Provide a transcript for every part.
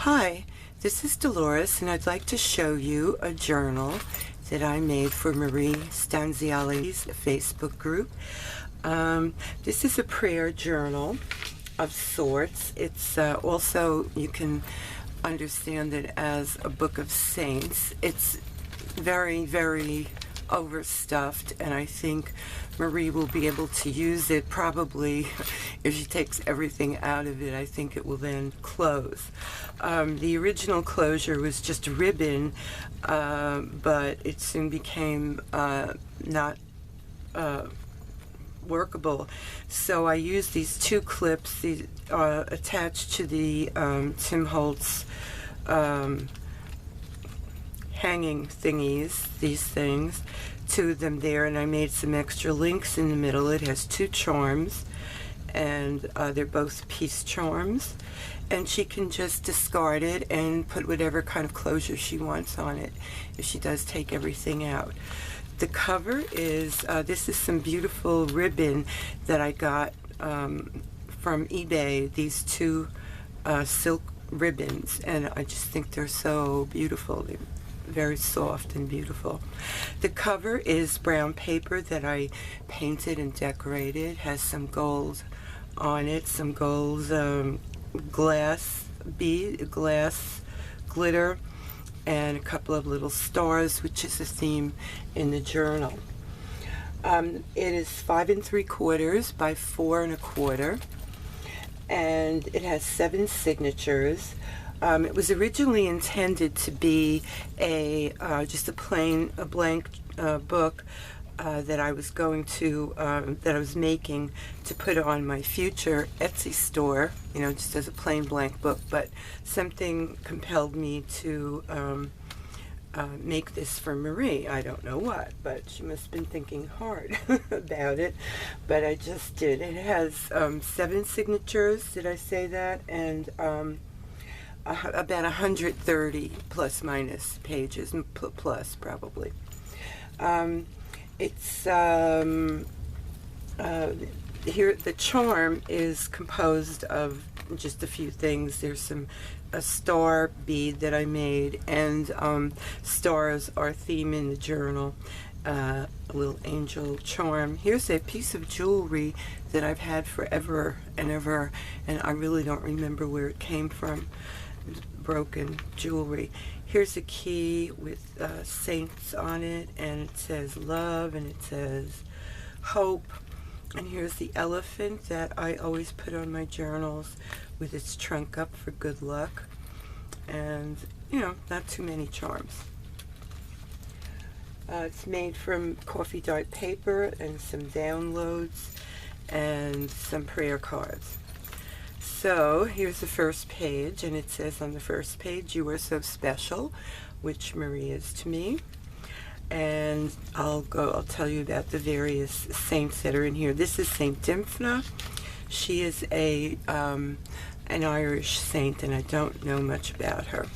Hi, this is Dolores, and I'd like to show you a journal that I made for Marie Stanziali's Facebook group. This is a prayer journal of sorts. It's also, you can understand it as a book of saints. It's very, very overstuffed, and I think Marie will be able to use it probably if she takes everything out of it. I think it will then close. The original closure was just ribbon, but it soon became not workable. So I used these two clips attached to the Tim Holtz hanging thingies, these things, two of them there, and I made some extra links in the middle. It has two charms, and they're both peace charms, and she can just discard it and put whatever kind of closure she wants on it if she does take everything out. The cover is, this is some beautiful ribbon that I got from eBay, these two silk ribbons, and I just think they're so beautiful. They're very soft and beautiful. The cover is brown paper that I painted and decorated. Has some gold on it, some gold glass glitter, and a couple of little stars, which is a theme in the journal. It is 5 3/4 by 4 1/4, and it has 7 signatures. It was originally intended to be just a blank book that I was making to put on my future Etsy store, just as a plain blank book, but something compelled me to make this for Marie. I don't know what, but she must have been thinking hard about it, but I just did. It has 7 signatures, did I say that? And about 130 plus minus pages, plus probably. It's here the charm is composed of just a few things. There's a star bead that I made, and stars are theme in the journal. A little angel charm. Here's a piece of jewelry that I've had forever and ever, and I really don't remember where it came from. Broken jewelry. Here's a key with saints on it, and it says love, and it says hope. And here's the elephant that I always put on my journals with its trunk up for good luck, and not too many charms. It's made from coffee dyed paper and some downloads and some prayer cards. So here's the first page, and it says on the first page, "You are so special," which Marie is to me. And I'll tell you about the various saints that are in here. This is Saint Dymphna. She is an Irish saint, and I don't know much about her.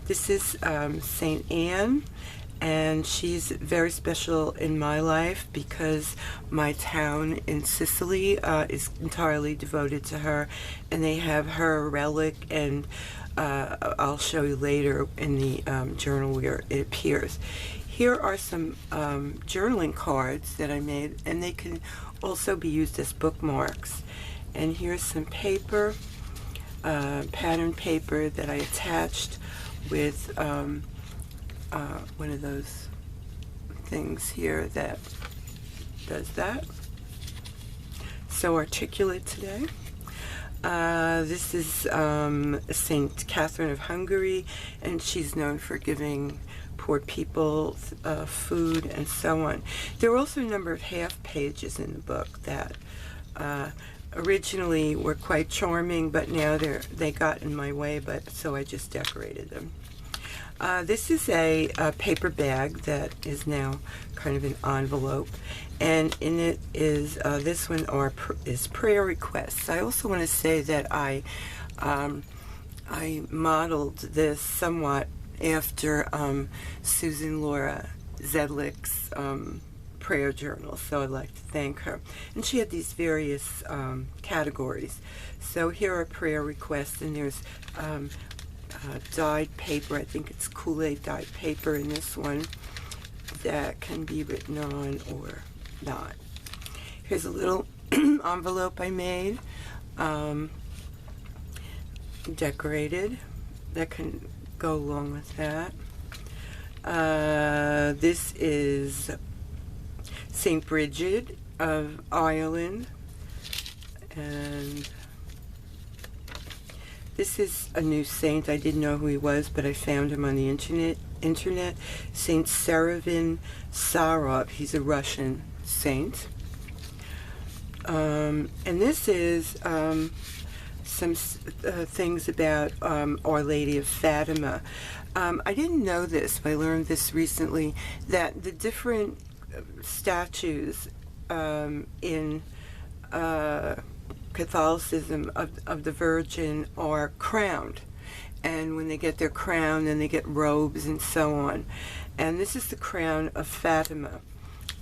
This is Saint Anne, and she's very special in my life because my town in Sicily is entirely devoted to her, and they have her relic, and I'll show you later in the journal where it appears. Here are some journaling cards that I made, and they can also be used as bookmarks. And here's some paper, pattern paper that I attached with one of those things here that does that. So articulate today. This is Saint Catherine of Hungary, and she's known for giving poor people food and so on. There are also a number of half pages in the book that originally were quite charming, but now they got in my way, so I just decorated them. This is a paper bag that is now kind of an envelope, and in it is this one is prayer requests. I also want to say that I modeled this somewhat after Susan Laura Zedlitz's prayer journal, so I'd like to thank her. And she had these various categories. So here are prayer requests, and there's dyed paper. I think it's Kool-Aid dyed paper in this one that can be written on or not. Here's a little envelope I made, decorated, that can go along with that. This is St. Bridget of Ireland, and this is a new saint. I didn't know who he was, but I found him on the internet. Saint Seravin Sarov. He's a Russian saint. And this is some things about Our Lady of Fatima. I didn't know this, but I learned this recently, that the different statues in Catholicism of the Virgin are crowned. And when they get their crown, then they get robes and so on. And this is the crown of Fatima.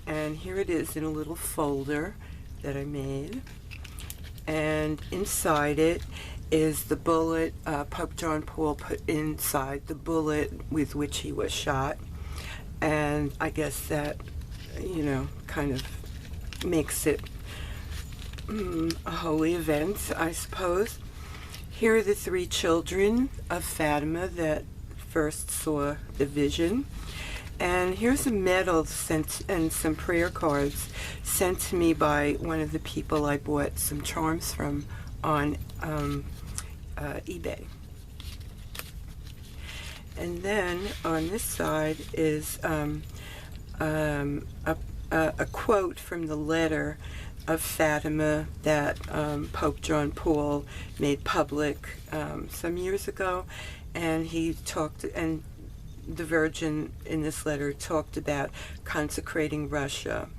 And here it is in a little folder that I made. And inside it is the bullet Pope John Paul put inside the bullet with which he was shot. And I guess that, you know, kind of makes it a holy event, I suppose. Here are the three children of Fatima that first saw the vision. And here's a medal sent and some prayer cards sent to me by one of the people I bought some charms from on eBay. And then on this side is a quote from the letter of Fatima that Pope John Paul made public some years ago, and he talked, and the Virgin in this letter talked about consecrating Russia.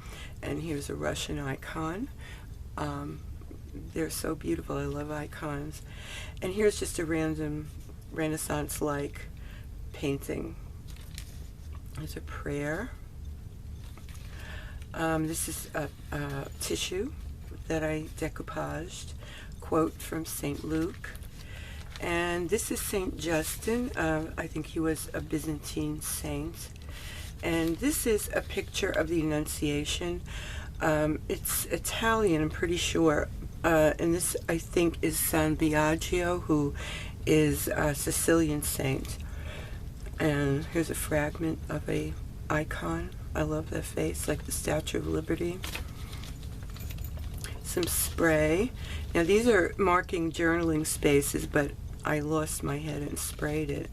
And here's a Russian icon. They're so beautiful. I love icons. And here's just a random Renaissance-like painting. There's a prayer. This is a tissue that I decoupaged, quote from St. Luke. And this is St. Justin. I think he was a Byzantine saint. And this is a picture of the Annunciation. It's Italian, I'm pretty sure. And this, I think, is San Biagio, who is a Sicilian saint. And here's a fragment of a icon. I love that face, like the Statue of Liberty. Some spray. Now these are marking journaling spaces, but I lost my head and sprayed it.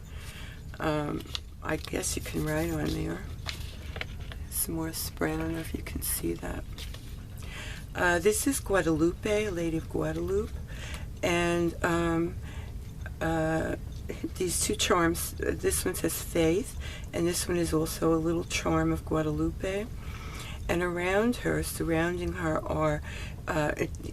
I guess you can write on there. Some more spray. I don't know if you can see that. This is Guadalupe, a Lady of Guadalupe. And these two charms, this one says faith, and this one is also a little charm of Guadalupe. And around her, surrounding her, are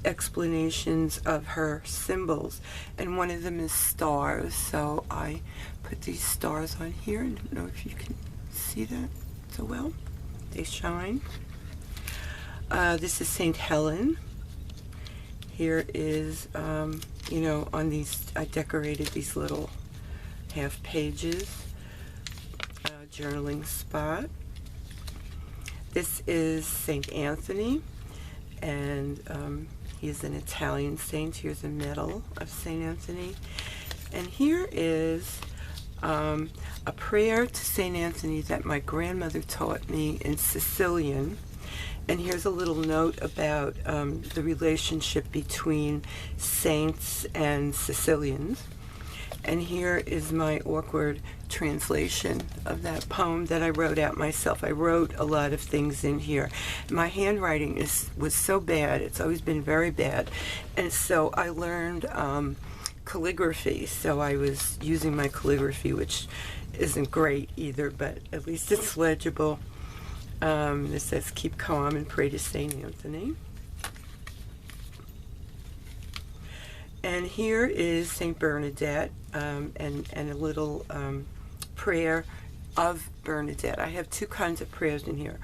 explanations of her symbols. And one of them is stars, so I put these stars on here. I don't know if you can see that so well. They shine. This is St. Helen. Here is, you know, on these, I decorated these little half pages, journaling spot. This is St. Anthony, and he is an Italian saint. Here's a medal of St. Anthony. And here is a prayer to St. Anthony that my grandmother taught me in Sicilian. And here's a little note about the relationship between saints and Sicilians. And here is my awkward translation of that poem that I wrote out myself. I wrote a lot of things in here. My handwriting was so bad. It's always been very bad. And so I learned calligraphy. So I was using my calligraphy, which isn't great either, but at least it's legible. This says, keep calm and pray to St. Anthony. And here is St. Bernadette, and a little prayer of Bernadette. I have two kinds of prayers in here.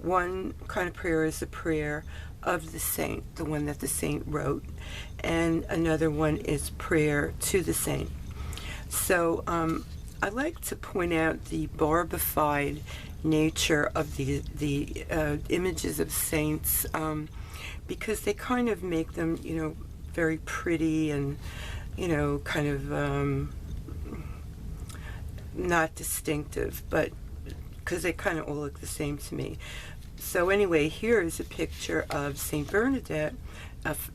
One kind of prayer is the prayer of the saint, the one that the saint wrote, and another one is prayer to the saint. So I like to point out the barbified nature of the images of saints, because they kind of make them, you know, very pretty and, you know, kind of not distinctive, but because they kind of all look the same to me. So anyway, here is a picture of Saint Bernadette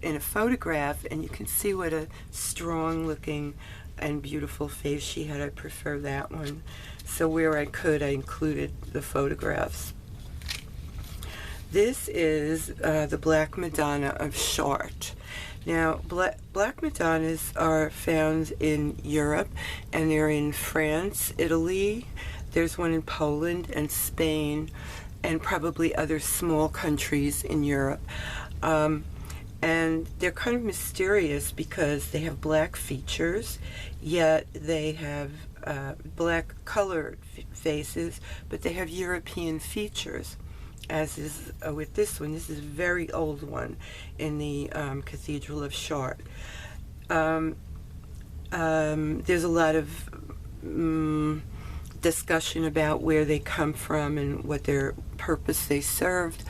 in a photograph, and you can see what a strong looking and beautiful face she had. I prefer that one. So where I could, I included the photographs. This is the Black Madonna of Chartres. Now, Black Madonnas are found in Europe, and they're in France, Italy. There's one in Poland and Spain, and probably other small countries in Europe. And they're kind of mysterious because they have black features, yet they have black colored faces, but they have European features, as is with this one. This is a very old one in the Cathedral of Chartres. There's a lot of discussion about where they come from and what their purpose they served.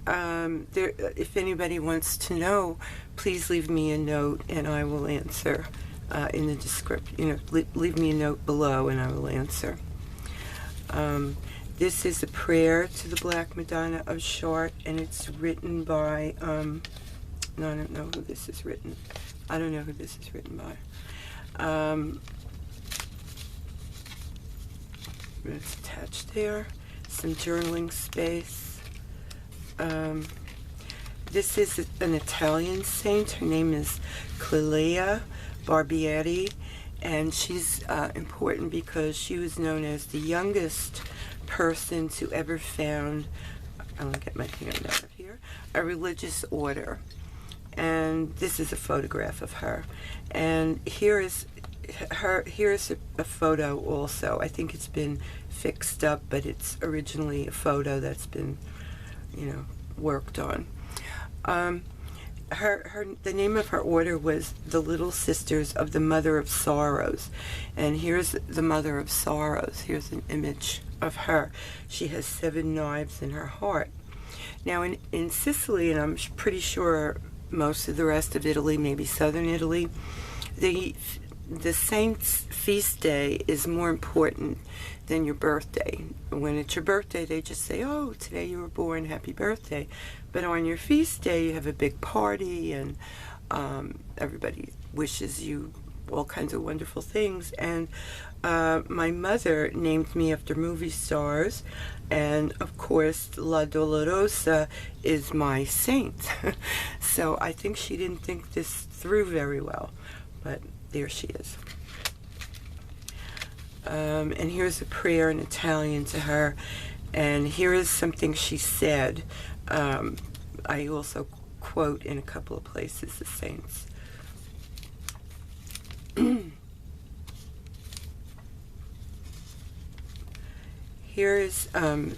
If anybody wants to know, please leave me a note and I will answer in the description. You know, leave me a note below and I will answer. This is a prayer to the Black Madonna of Chartres, and it's written by, no, I don't know who this is written. I don't know who this is written by. It's attached there. Some journaling space. This is an Italian saint. Her name is Clelia Barbieri, and she's important because she was known as the youngest person to ever found, I'm going to get my hand out of here, a religious order. And this is a photograph of her. And here's a photo also. I think it's been fixed up, but it's originally a photo that's been, you know, worked on. The name of her order was the Little Sisters of the Mother of Sorrows. And here's the Mother of Sorrows. Here's an image of her. She has 7 knives in her heart. Now in Sicily, and I'm pretty sure most of the rest of Italy, maybe southern Italy, the saint's feast day is more important than your birthday. When it's your birthday, they just say, oh, today you were born, happy birthday. But on your feast day, you have a big party, and everybody wishes you all kinds of wonderful things. And my mother named me after movie stars, and of course La Dolorosa is my saint. So I think she didn't think this through very well, but there she is. And here's a prayer in Italian to her, and here is something she said. I also quote in a couple of places the saints. Here is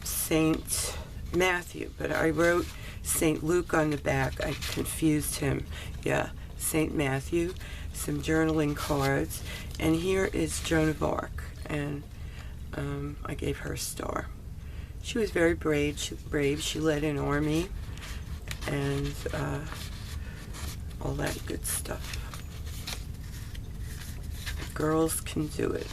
Saint Matthew, but I wrote Saint Luke on the back. I confused him. Yeah, Saint Matthew, some journaling cards, and here is Joan of Arc, and I gave her a star. She was very brave. She led an army, and all that good stuff. Girls can do it.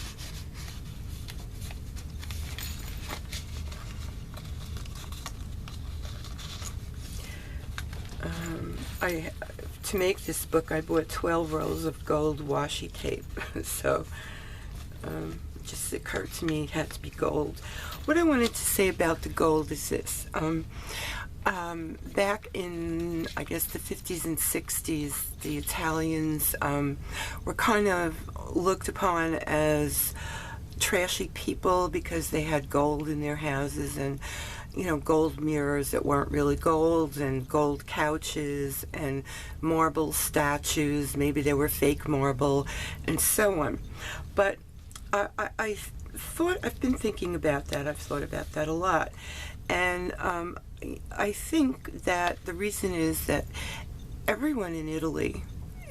To make this book, I bought 12 rolls of gold washi tape. So it just occurred to me it had to be gold. What I wanted to say about the gold is this. Back in, I guess, the 50s and 60s, the Italians were kind of looked upon as trashy people because they had gold in their houses, and gold mirrors that weren't really gold, and gold couches, and marble statues. Maybe they were fake marble, and so on. But I've been thinking about that. I've thought about that a lot. And I think that the reason is that everyone in Italy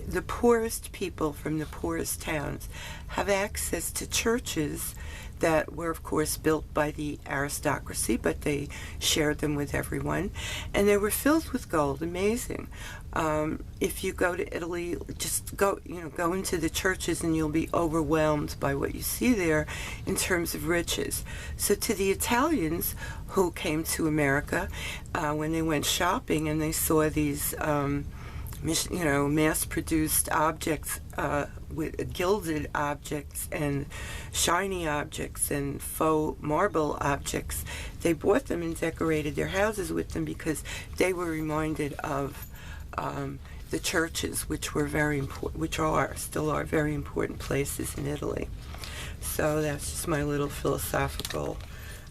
the poorest people from the poorest towns have access to churches that were, of course, built by the aristocracy, but they shared them with everyone, and they were filled with gold. Amazing. If you go to Italy, just go into the churches, and you'll be overwhelmed by what you see there in terms of riches. So to the Italians who came to America, when they went shopping and they saw these mass-produced objects, with gilded objects and shiny objects and faux marble objects, they bought them and decorated their houses with them because they were reminded of the churches, which were very important, still are very important places in Italy. So that's just my little philosophical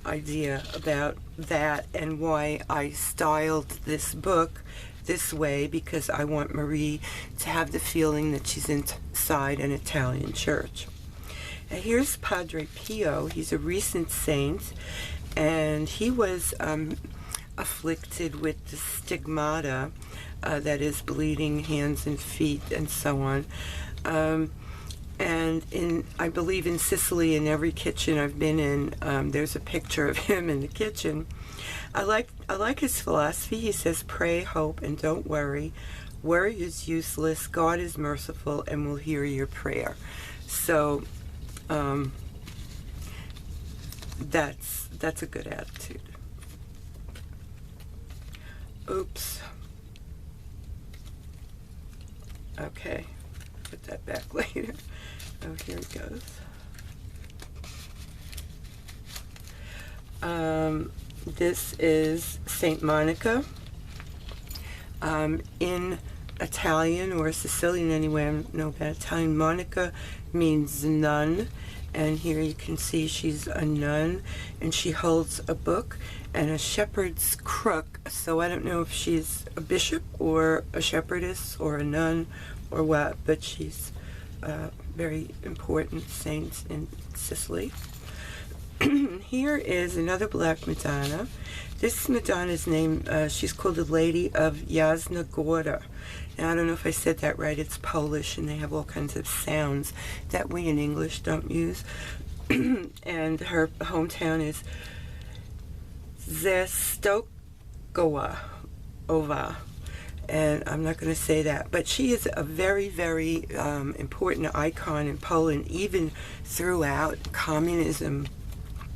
idea about that and why I styled this book this way, because I want Marie to have the feeling that she's inside an Italian church. Now here's Padre Pio. He's a recent saint, and he was afflicted with the stigmata, that is bleeding hands and feet and so on. And I believe in Sicily, in every kitchen I've been in, there's a picture of him in the kitchen. I like his philosophy. He says, pray, hope, and don't worry. Worry is useless. God is merciful and will hear your prayer. So that's a good attitude. Oops. Okay, put that back later. Oh, here it goes. This is Saint Monica. In Italian, or Sicilian anyway, I don't know about Italian, Monica means nun, and here you can see she's a nun, and she holds a book and a shepherd's crook, so I don't know if she's a bishop or a shepherdess or a nun or what, but she's a very important saint in Sicily. Here is another Black Madonna. This Madonna's name, she's called the Lady of Jasna Góra. Now, I don't know if I said that right. It's Polish, and they have all kinds of sounds that we in English don't use. And her hometown is Zestochowa, and I'm not going to say that, but she is a very, very important icon in Poland, even throughout communism.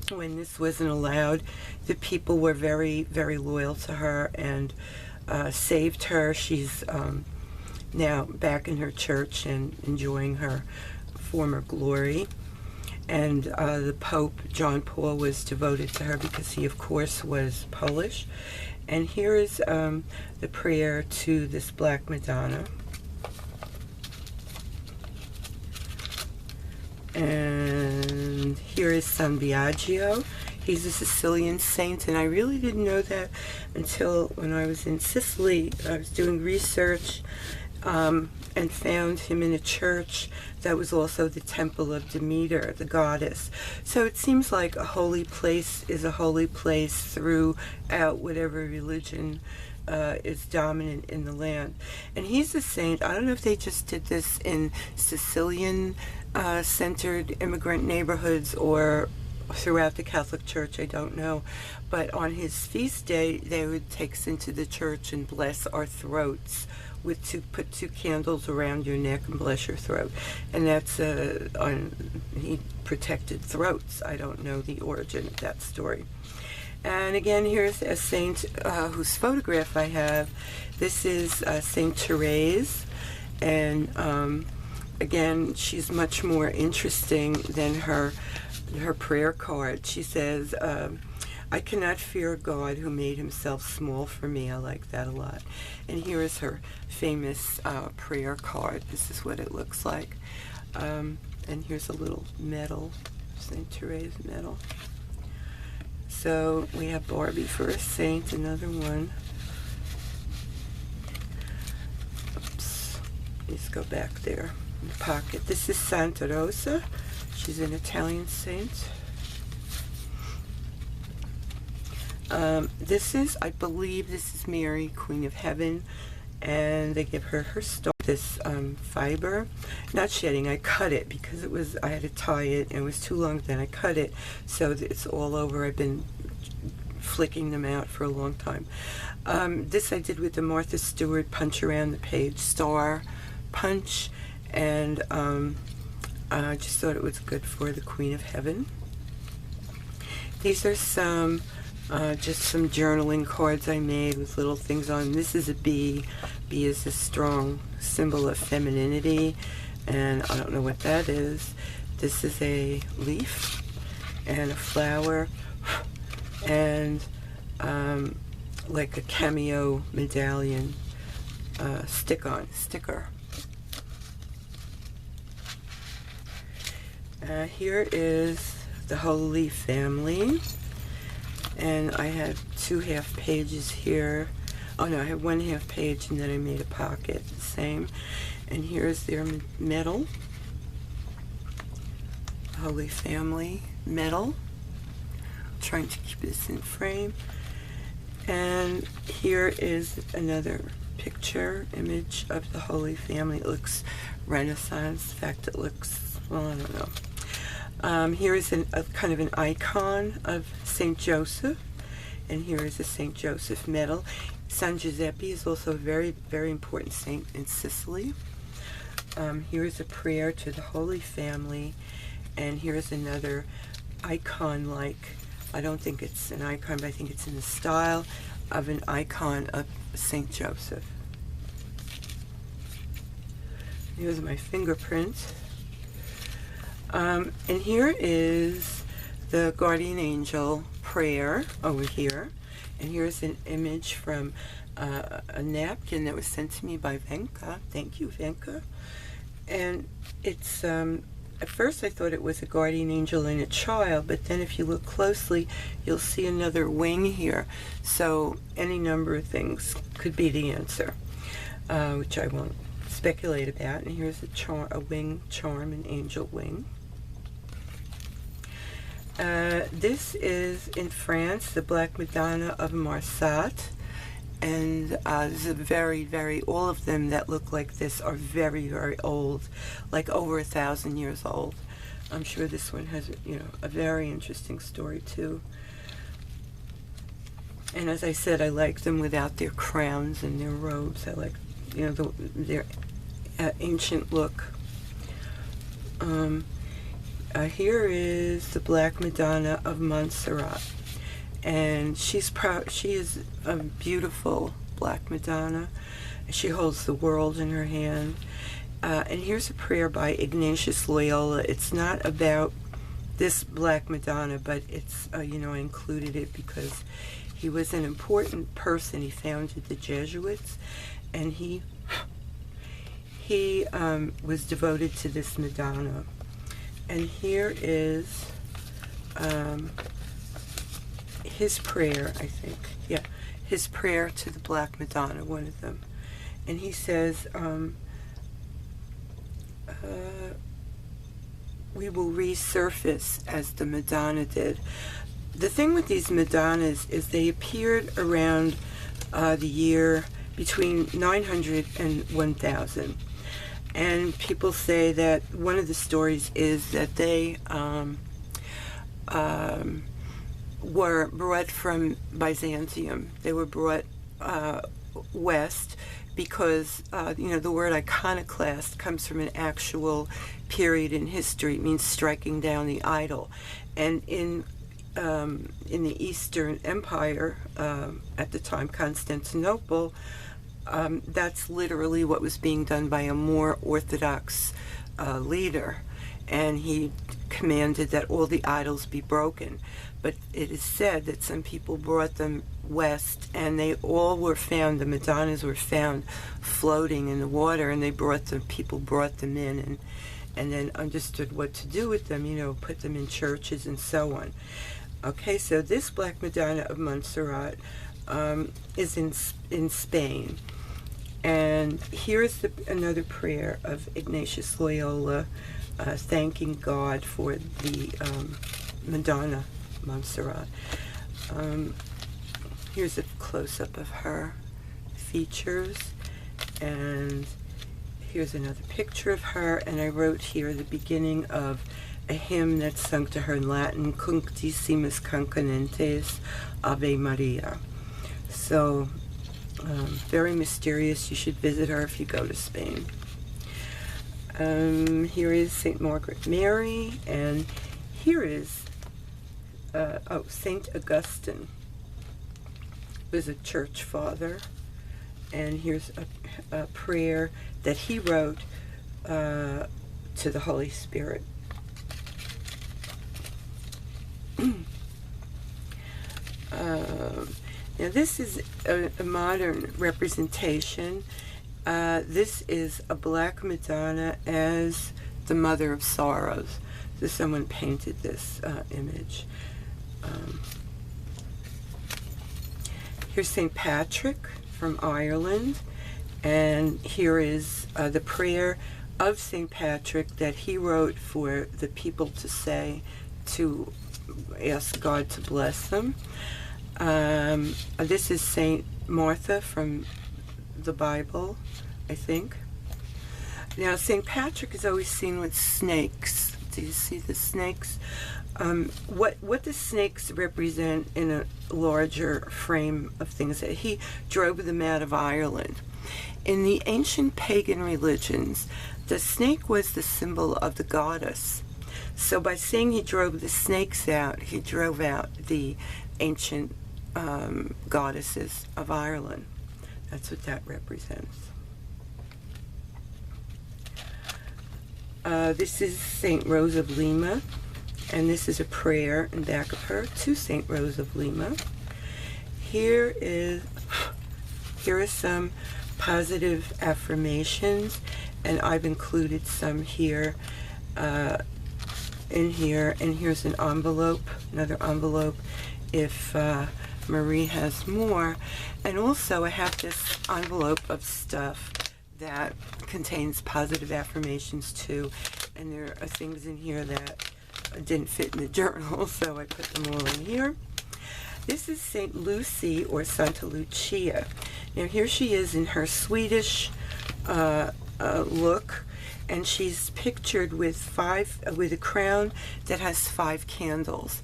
When this wasn't allowed, the people were very, very loyal to her and saved her. She's now back in her church and enjoying her former glory. And the Pope, John Paul, was devoted to her because he, of course, was Polish. And here is the prayer to this Black Madonna. And here is San Biagio. He's a Sicilian saint, and I really didn't know that until when I was in Sicily. I was doing research and found him in a church that was also the temple of Demeter, the goddess. So it seems like a holy place is a holy place throughout whatever religion is dominant in the land. And he's a saint. I don't know if they just did this in Sicilian centered immigrant neighborhoods or throughout the Catholic Church, I don't know. But on his feast day, they would take us into the church and bless our throats put two candles around your neck and bless your throat. And that's he protected throats. I don't know the origin of that story. And again, here's a saint whose photograph I have. This is Saint Therese, and again, she's much more interesting than her prayer card. She says, I cannot fear God who made himself small for me. I like that a lot. And here is her famous prayer card. This is what it looks like. And here's a little medal, St. Therese medal. So we have Barbie for a saint, another one. Oops. Let's go back there in the pocket. This is Santa Rosa. She's an Italian saint. I believe this is Mary, Queen of Heaven, and they give her her star. This fiber, not shedding, I cut it because I had to tie it and it was too long, then I cut it so that it's all over. I've been flicking them out for a long time. This I did with the Martha Stewart punch around the page star punch, and I just thought it was good for the Queen of Heaven. These are some just some journaling cards I made with little things on. This is a bee. Bee is a strong symbol of femininity, and I don't know what that is. This is a leaf and a flower and like a cameo medallion sticker. Here is the Holy Family, and I have 2 half pages here. Oh no, I have 1 half page, and then I made a pocket, the same. And here's their medal, Holy Family medal. I'm trying to keep this in frame. And here is another picture, image of the Holy Family. It looks Renaissance. In fact, it looks, well, I don't know. Here is a kind of an icon of St. Joseph, and here is a St. Joseph medal. San Giuseppe is also a very, very important saint in Sicily. Here is a prayer to the Holy Family, and here's another icon, like, I don't think it's an icon, but I think it's in the style of an icon of St. Joseph. Here's my fingerprint. And here is the guardian angel prayer over here. And here's an image from a napkin that was sent to me by Venka. Thank you, Venka. And it's, at first I thought it was a guardian angel and a child, but then if you look closely, you'll see another wing here. So any number of things could be the answer, which I won't speculate about. And here's a wing charm, an angel wing. This is in France, the Black Madonna of Marsat, and this is a very, very, all of them that look like this are very, very old, like over 1,000 years old. I'm sure this one has, you know, a very interesting story too. And as I said, I like them without their crowns and their robes. I like, you know, their ancient look. Here is the Black Madonna of Montserrat, and she's proud. She is a beautiful Black Madonna. She holds the world in her hand. And here's a prayer by Ignatius Loyola. It's not about this Black Madonna, but it's you know, I included it because he was an important person. He founded the Jesuits, and he was devoted to this Madonna. And here is his prayer, I think. Yeah, his prayer to the Black Madonna, one of them. And he says, we will resurface as the Madonna did. The thing with these Madonnas is they appeared around the year between 900 and 1000. And people say that one of the stories is that they were brought from Byzantium. They were brought west because, you know, the word iconoclast comes from an actual period in history. It means striking down the idol. And in the Eastern Empire, at the time, Constantinople, that's literally what was being done by a more orthodox leader, and he commanded that all the idols be broken. But it is said that some people brought them west, and they all were found, the Madonnas were found floating in the water, and people brought them in and then understood what to do with them, you know, put them in churches and so on. Okay, so this Black Madonna of Montserrat is in Spain. And here's another prayer of Ignatius Loyola, thanking God for the Madonna Montserrat. Here's a close-up of her features. And here's another picture of her, and I wrote here the beginning of a hymn that's sung to her in Latin, Cunctissimus Cancanentes Ave Maria. So, very mysterious. You should visit her if you go to Spain. Here is St. Margaret Mary, and here is, St. Augustine was a church father, and here's a prayer that he wrote to the Holy Spirit. Now this is a modern representation. This is a Black Madonna as the Mother of Sorrows. So someone painted this image. Here's St. Patrick from Ireland, and here is the prayer of St. Patrick that he wrote for the people to say, to ask God to bless them. This is St. Martha from the Bible, I think. Now, St. Patrick is always seen with snakes. Do you see the snakes? What the snakes represent in a larger frame of things, that he drove them out of Ireland. In the ancient pagan religions, the snake was the symbol of the goddess. So by saying he drove the snakes out, he drove out the ancient goddesses of Ireland. That's what that represents. This is St. Rose of Lima, and this is a prayer in back of her to St. Rose of Lima. Here are some positive affirmations, and I've included some here, in here, and here's an envelope, another envelope, if Marie has more. And also I have this envelope of stuff that contains positive affirmations too, and there are things in here that didn't fit in the journal, so I put them all in here. This is St. Lucy, or Santa Lucia. Now here she is in her Swedish look, and she's pictured with a crown that has 5 candles.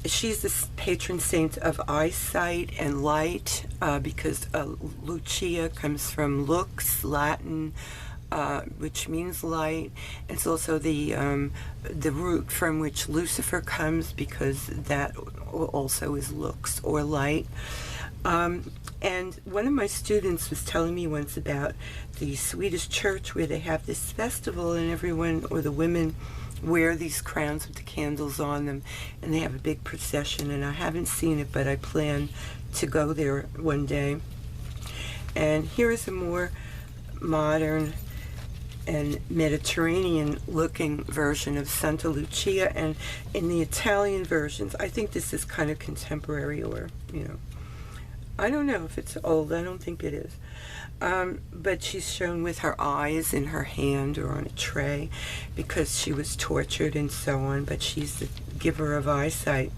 She's the patron saint of eyesight and light, because Lucia comes from lux, Latin, which means light. It's also the root from which Lucifer comes, because that also is lux, or light. And one of my students was telling me once about the Swedish church, where they have this festival, and everyone, or the women, wear these crowns with the candles on them, and they have a big procession, and I haven't seen it, but I plan to go there one day. And here is a more modern and Mediterranean looking version of Santa Lucia, and in the Italian versions, I think this is kind of contemporary, or, you know, I don't know if it's old, I don't think it is. But she's shown with her eyes in her hand or on a tray, because she was tortured and so on, but she's the giver of eyesight.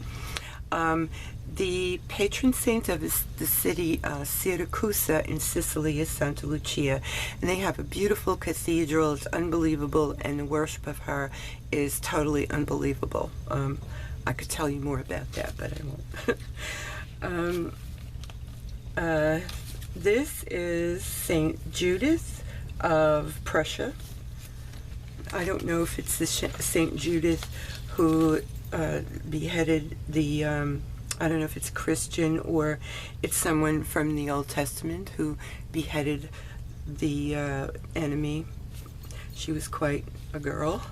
The patron saint of the city Syracuse in Sicily is Santa Lucia, and they have a beautiful cathedral. It's unbelievable, and the worship of her is totally unbelievable. I could tell you more about that, but I won't. This is St. Judith of Prussia. I don't know if it's the St. Judith who beheaded the, I don't know if it's Christian or it's someone from the Old Testament who beheaded the enemy. She was quite a girl.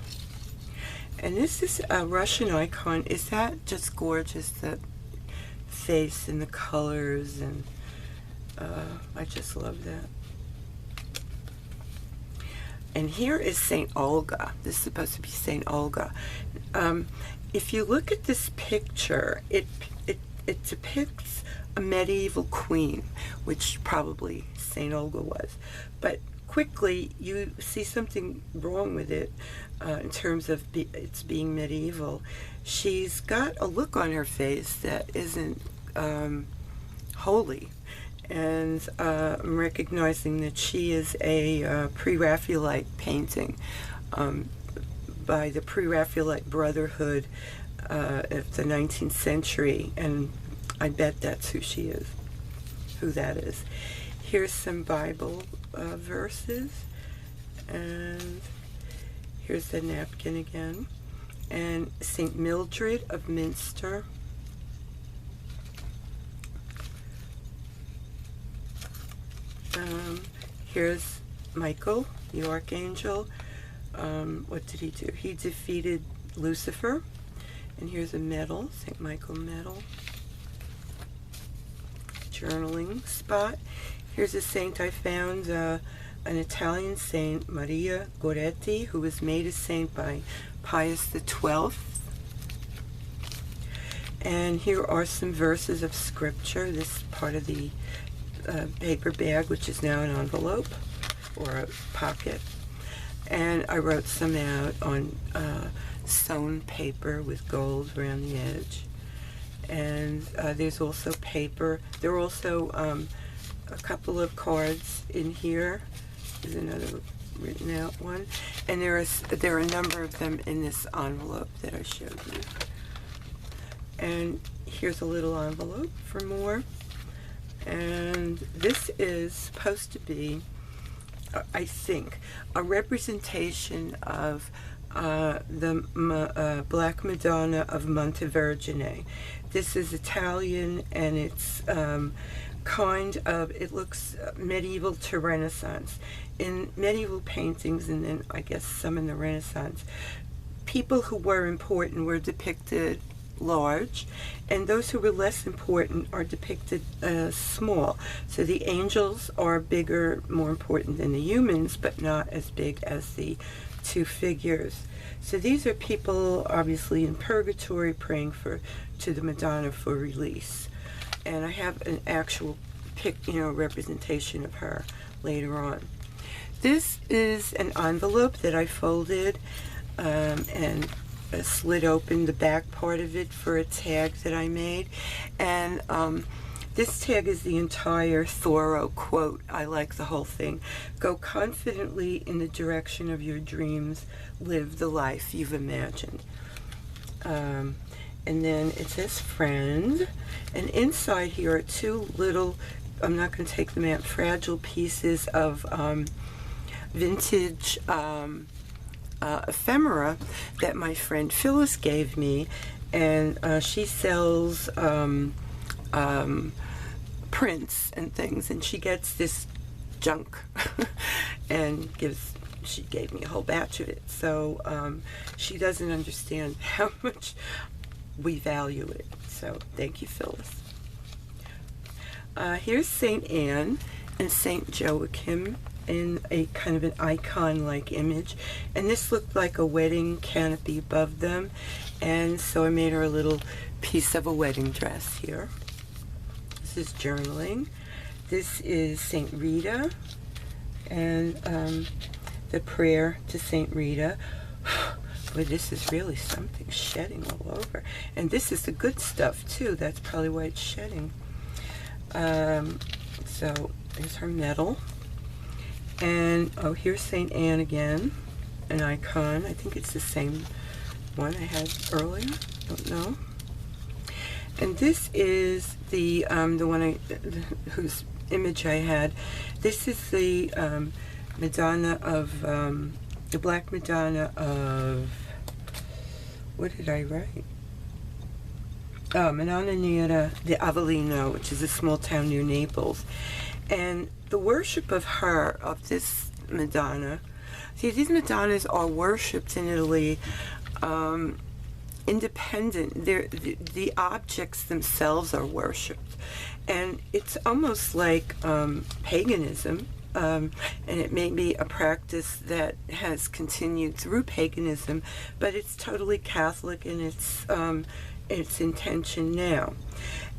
And this is a Russian icon. Is that just gorgeous? The face and the colors, and I just love that. And here is St. Olga. This is supposed to be St. Olga. If you look at this picture, it depicts a medieval queen, which probably St. Olga was. But quickly, you see something wrong with it in terms of it's being medieval. She's got a look on her face that isn't holy. and I'm recognizing that she is a pre-Raphaelite painting by the pre-Raphaelite Brotherhood of the 19th century, and I bet that's who that is. Here's some Bible verses, and here's the napkin again, and St. Mildred of Minster. Here's Michael, the Archangel. What did he do? He defeated Lucifer. And here's a medal, St. Michael medal. Journaling spot. Here's a saint I found, an Italian saint, Maria Goretti, who was made a saint by Pius XII. And here are some verses of scripture. This is part of the paper bag, which is now an envelope or a pocket. And I wrote some out on sewn paper with gold around the edge. And there's also paper. There are also a couple of cards in here. There's another written out one. And there are a number of them in this envelope that I showed you. And here's a little envelope for more. And this is supposed to be, I think, a representation of the Black Madonna of Montevergine. This is Italian, and it's it looks medieval to Renaissance. In medieval paintings, and then I guess some in the Renaissance, people who were important were depicted large, and those who were less important are depicted small. So the angels are bigger, more important than the humans, but not as big as the two figures. So these are people obviously in purgatory praying to the Madonna for release. And I have an actual representation of her later on. This is an envelope that I folded and slid open the back part of it for a tag that I made. And this tag is the entire Thoreau quote. I like the whole thing. Go confidently in the direction of your dreams. Live the life you've imagined. And then it says friend. And inside here are two little, I'm not going to take them out, fragile pieces of vintage ephemera that my friend Phyllis gave me, and she sells prints and things, and she gets this junk and she gave me a whole batch of it. So she doesn't understand how much we value it. So thank you, Phyllis. Here's St. Anne and St. Joachim in a kind of an icon-like image, and this looked like a wedding canopy above them, and so I made her a little piece of a wedding dress here. This is journaling. This is St. Rita, and the prayer to St. Rita. Boy, this is really something, shedding all over. And this is the good stuff too. That's probably why it's shedding. So there's her medal. And, oh, here's St. Anne again, an icon. I think it's the same one I had earlier. Don't know. And this is the one whose image I had. This is the Madonna of, the Black Madonna of, what did I write? Oh, Madonna of Avelino, which is a small town near Naples. And the worship of her, of this Madonna, see, these Madonnas are worshipped in Italy independent. The objects themselves are worshipped. And it's almost like paganism, and it may be a practice that has continued through paganism, but it's totally Catholic in its intention now.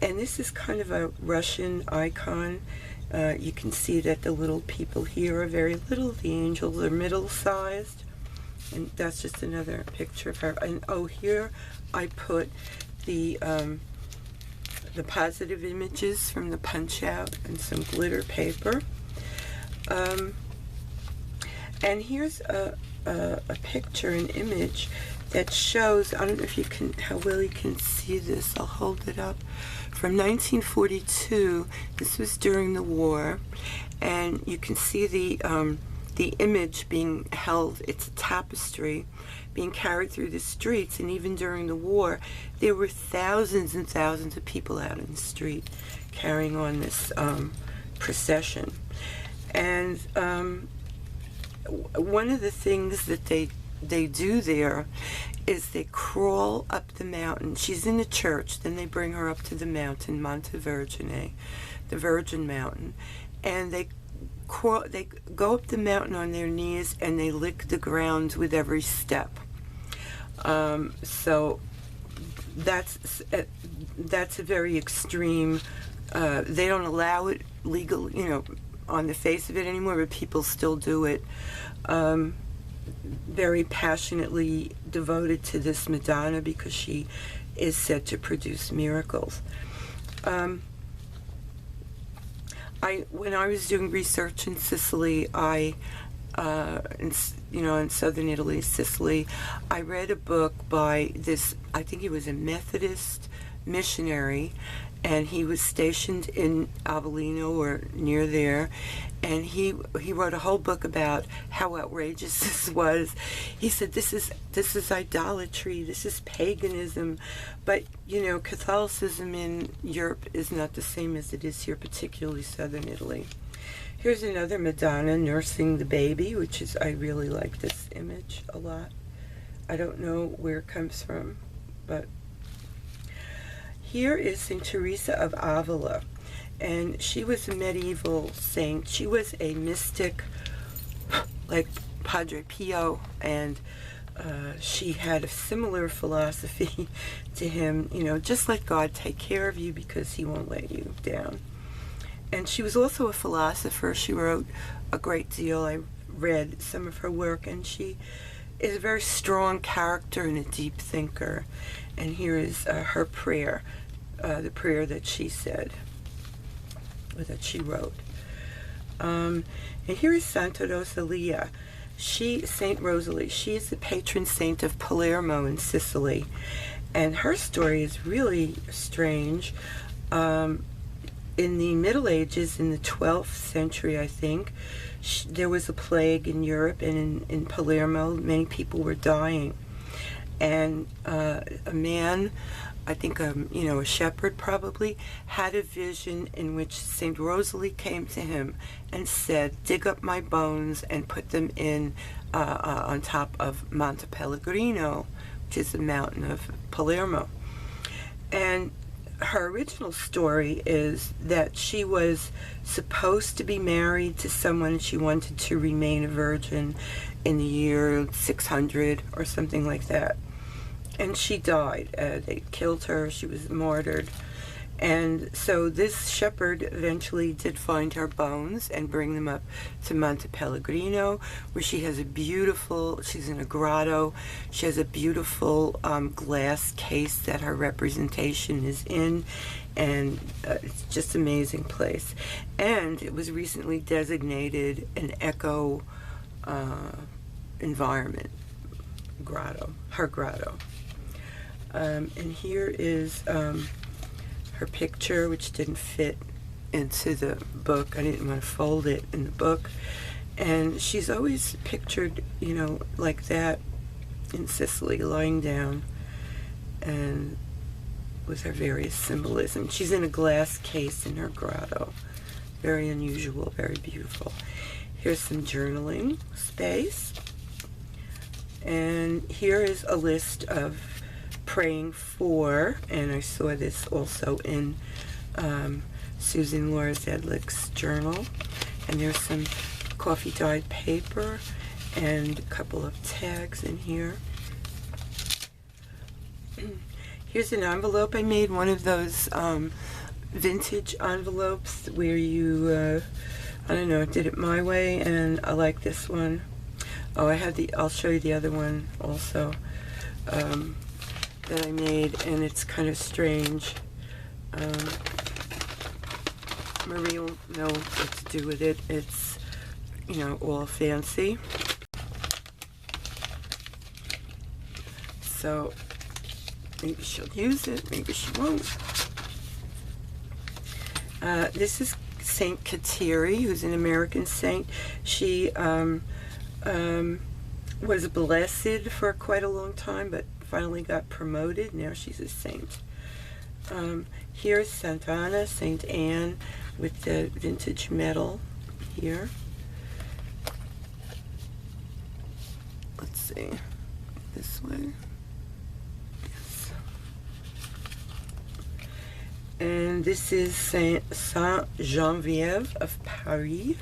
And this is kind of a Russian icon. You can see that the little people here are very little. The angels are middle-sized. And that's just another picture of her. And oh, here I put the the positive images from the punch out and some glitter paper. And here's a picture, an image that shows, I don't know if you can, how well you can see this, I'll hold it up, from 1942. This was during the war, and you can see the image being held. It's a tapestry being carried through the streets, and even during the war there were thousands and thousands of people out in the street carrying on this procession. And one of the things that they do there is they crawl up the mountain. She's in the church, then they bring her up to the mountain, Monte Vergine, the Virgin Mountain, and they go up the mountain on their knees and they lick the ground with every step. So that's a very extreme. They don't allow it legal, on the face of it anymore, but people still do it. Very passionately devoted to this Madonna because she is said to produce miracles. When I was doing research in Sicily, in southern Italy, Sicily, I read a book by this, I think he was a Methodist missionary, and he was stationed in Avelino or near there, and he wrote a whole book about how outrageous this was. He said, this is idolatry, this is paganism, but Catholicism in Europe is not the same as it is here, particularly southern Italy. Here's another Madonna nursing the baby, I really like this image a lot. I don't know where it comes from, but here is St. Teresa of Avila, and she was a medieval saint. She was a mystic, like Padre Pio, and she had a similar philosophy to him, just let God take care of you because he won't let you down. And she was also a philosopher. She wrote a great deal. I read some of her work, and she is a very strong character and a deep thinker. And here is her prayer, the prayer that she said, or that she wrote. And here is Santa Rosalia. Saint Rosalie, she is the patron saint of Palermo in Sicily. And her story is really strange. In the Middle Ages, in the 12th century, I think, there was a plague in Europe, and in Palermo, many people were dying. And a man, I think, a shepherd probably, had a vision in which St. Rosalie came to him and said, dig up my bones and put them in on top of Monte Pellegrino, which is the mountain of Palermo. And her original story is that she was supposed to be married to someone. She wanted to remain a virgin in the year 600 or something like that. And she died. They killed her. She was martyred. And so this shepherd eventually did find her bones and bring them up to Monte Pellegrino, where she has she's in a grotto, she has a beautiful glass case that her representation is in, and it's just an amazing place. And it was recently designated an eco environment grotto, her grotto. And here is her picture, which didn't fit into the book. I didn't want to fold it in the book. And she's always pictured, like that in Sicily, lying down, and with her various symbolism. She's in a glass case in her grotto. Very unusual, very beautiful. Here's some journaling space. And here is a list of praying for, and I saw this also in Susan Laura Zedlitz's journal. And there's some coffee dyed paper and a couple of tags in here. Here's an envelope. I made one of those vintage envelopes where you, I don't know, did it my way, and I like this one. Oh, I'll show you the other one also. That I made, and it's kind of strange. Marie will know what to do with it. It's, you know, all fancy. So maybe she'll use it, maybe she won't. This is Saint Kateri, who's an American saint. She was blessed for quite a long time, but finally got promoted. Now she's a saint. Here's Santa Anna, Saint Anne, with the vintage medal here. Let's see, this way. Yes. And this is Saint Geneviève of Paris.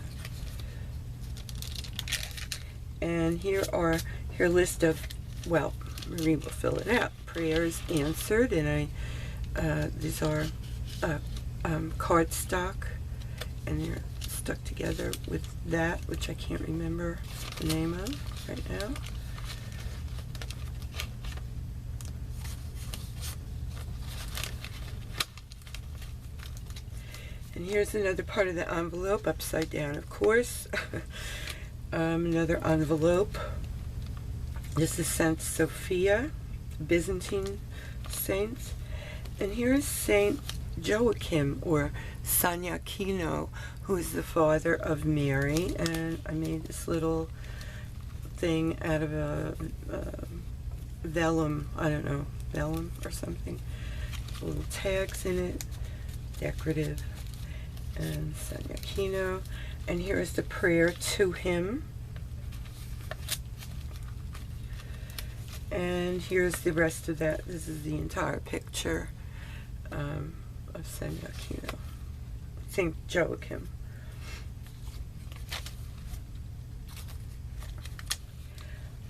And here are her list of, well, Marie will fill it out. Prayers answered, and these are cardstock, and they're stuck together with that, which I can't remember the name of right now. And here's another part of the envelope, upside down, of course. Another envelope. This is Saint Sophia, Byzantine saint. And here's Saint Joachim, or San Aquino, who is the father of Mary. And I made this little thing out of a vellum, I don't know, vellum or something. Little tags in it, decorative. And San Aquino. And here is the prayer to him. And here's the rest of that. This is the entire picture of San Aquino, St. Joachim.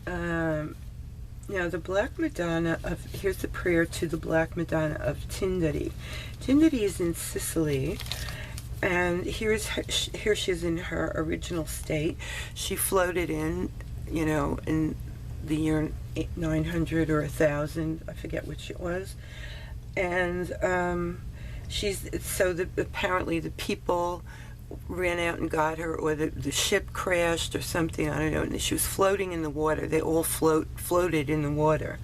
Now the Black Madonna of, here's the prayer to the Black Madonna of Tindari. Tindari is in Sicily. And here she is in her original state. She floated in, you know, in the year 900 or 1000, I forget which it was. And apparently the people ran out and got her, or the ship crashed or something, I don't know. And she was floating in the water. They all floated in the water.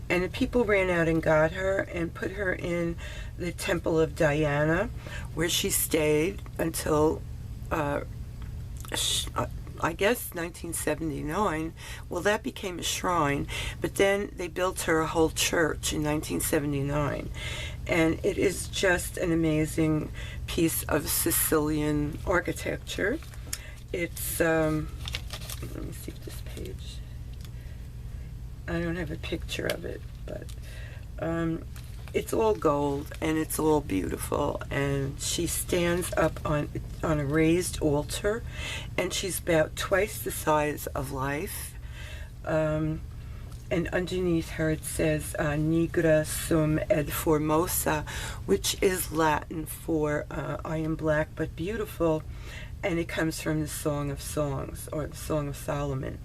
And the people ran out and got her and put her in the Temple of Diana, where she stayed until, I guess, 1979. Well, that became a shrine, but then they built her a whole church in 1979. And it is just an amazing piece of Sicilian architecture. It's, let me see this page. I don't have a picture of it, but it's all gold and it's all beautiful. And she stands up on a raised altar, and she's about twice the size of life. And underneath her it says Nigra sum ed formosa, which is Latin for I am black but beautiful, and it comes from the Song of Songs, or the Song of Solomon.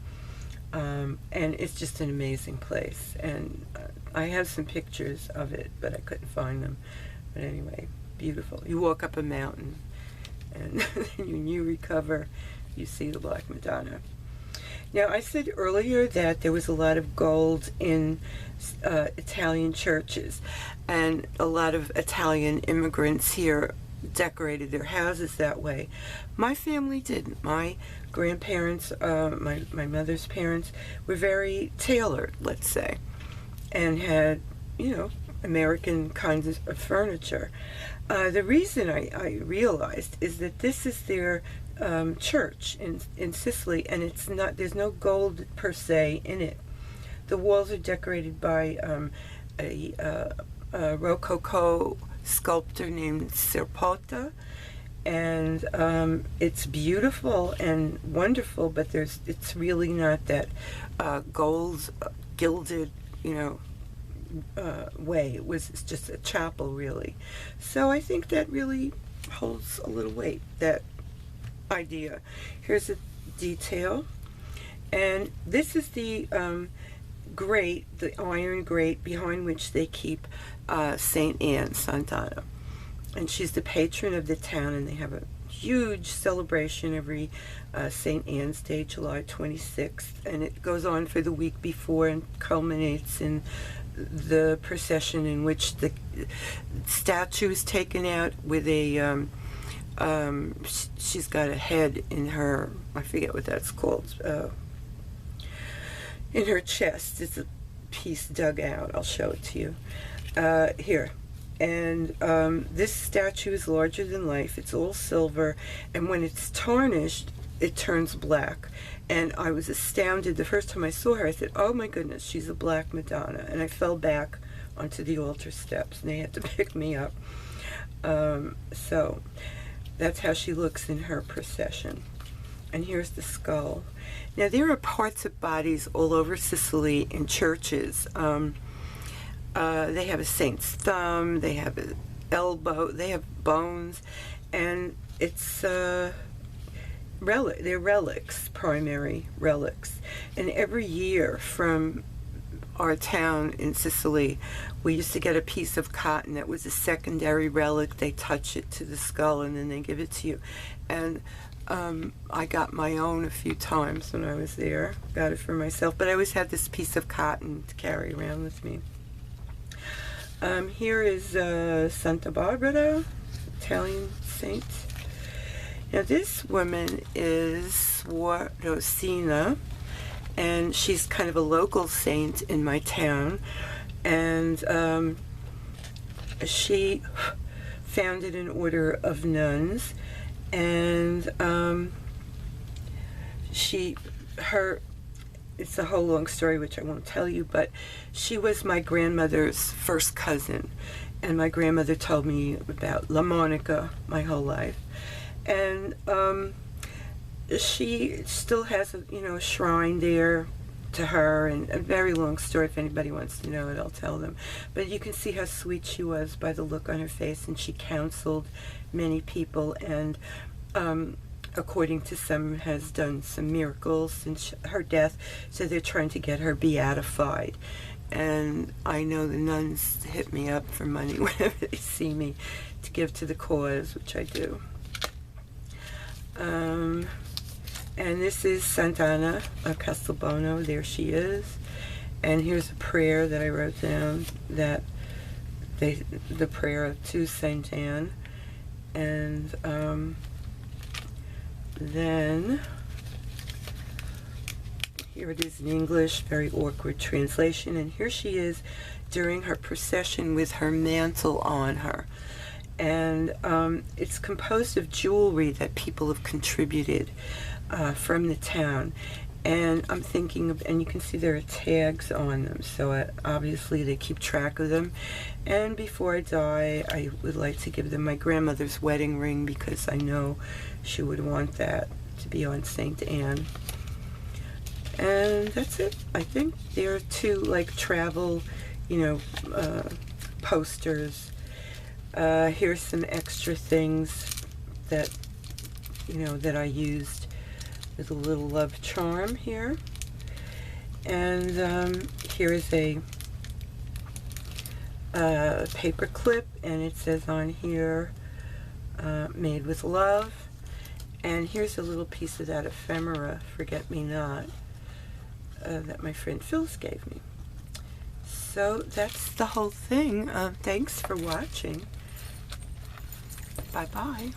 And it's just an amazing place, and I have some pictures of it, but I couldn't find them. But anyway, beautiful. You walk up a mountain, and when you recover, you see the Black Madonna. Now, I said earlier that there was a lot of gold in Italian churches, and a lot of Italian immigrants here decorated their houses that way. My family didn't. My grandparents, my mother's parents, were very tailored, let's say, and had, you know, American kinds of furniture. The reason I realized is that this is their church in Sicily, and it's not, there's no gold per se in it. The walls are decorated by a Rococo sculptor named Serpota, and it's beautiful and wonderful, but it's really not that gold gilded, you know, way. It's just a chapel, really. So I think that really holds a little weight, that idea. Here's a detail, and this is the grate, the iron grate behind which they keep Saint Anne, Sant'Anna. and she's the patron of the town, and they have a huge celebration every St. Anne's Day, July 26th, and it goes on for the week before and culminates in the procession in which the statue is taken out with a she's got a head in her, I forget what that's called, in her chest. It's a piece dug out. I'll show it to you here. And this statue is larger than life. It's all silver, and when it's tarnished, it turns black. And I was astounded the first time I saw her. I said, oh my goodness, she's a Black Madonna. And I fell back onto the altar steps, and they had to pick me up. So that's how she looks in her procession. And here's the skull. Now, there are parts of bodies all over Sicily in churches. They have a saint's thumb, they have an elbow, they have bones, and it's they're relics, primary relics. And every year from our town in Sicily, we used to get a piece of cotton that was a secondary relic. They touch it to the skull and then they give it to you. And I got my own a few times when I was there, got it for myself, but I always had this piece of cotton to carry around with me. Here is Santa Barbara, Italian saint. Now this woman is Swarosina, and she's kind of a local saint in my town, and she founded an order of nuns, and it's a whole long story which I won't tell you, but she was my grandmother's first cousin, and my grandmother told me about La Monica my whole life. And she still has a shrine there to her, and a very long story. If anybody wants to know it, I'll tell them. But you can see how sweet she was by the look on her face, and she counseled many people, and according to some, has done some miracles since her death, so they're trying to get her beatified. And I know the nuns hit me up for money whenever they see me to give to the cause, which I do. And this is Sant'Anna of Castelbuono. There she is. And here's a prayer that I wrote down, that the prayer to Saint Anne. And then here it is in English, very awkward translation. And here she is during her procession with her mantle on her. And it's composed of jewelry that people have contributed from the town. And I'm thinking of, and you can see there are tags on them, so obviously they keep track of them. And before I die, I would like to give them my grandmother's wedding ring, because I know she would want that to be on St. Anne. And that's it. I think there are two travel, posters. Here's some extra things that, that I used with a little love charm here. And here is a paper clip, and it says on here, made with love. And here's a little piece of that ephemera, Forget-Me-Not, that my friend Phyllis gave me. So that's the whole thing. Thanks for watching. Bye-bye.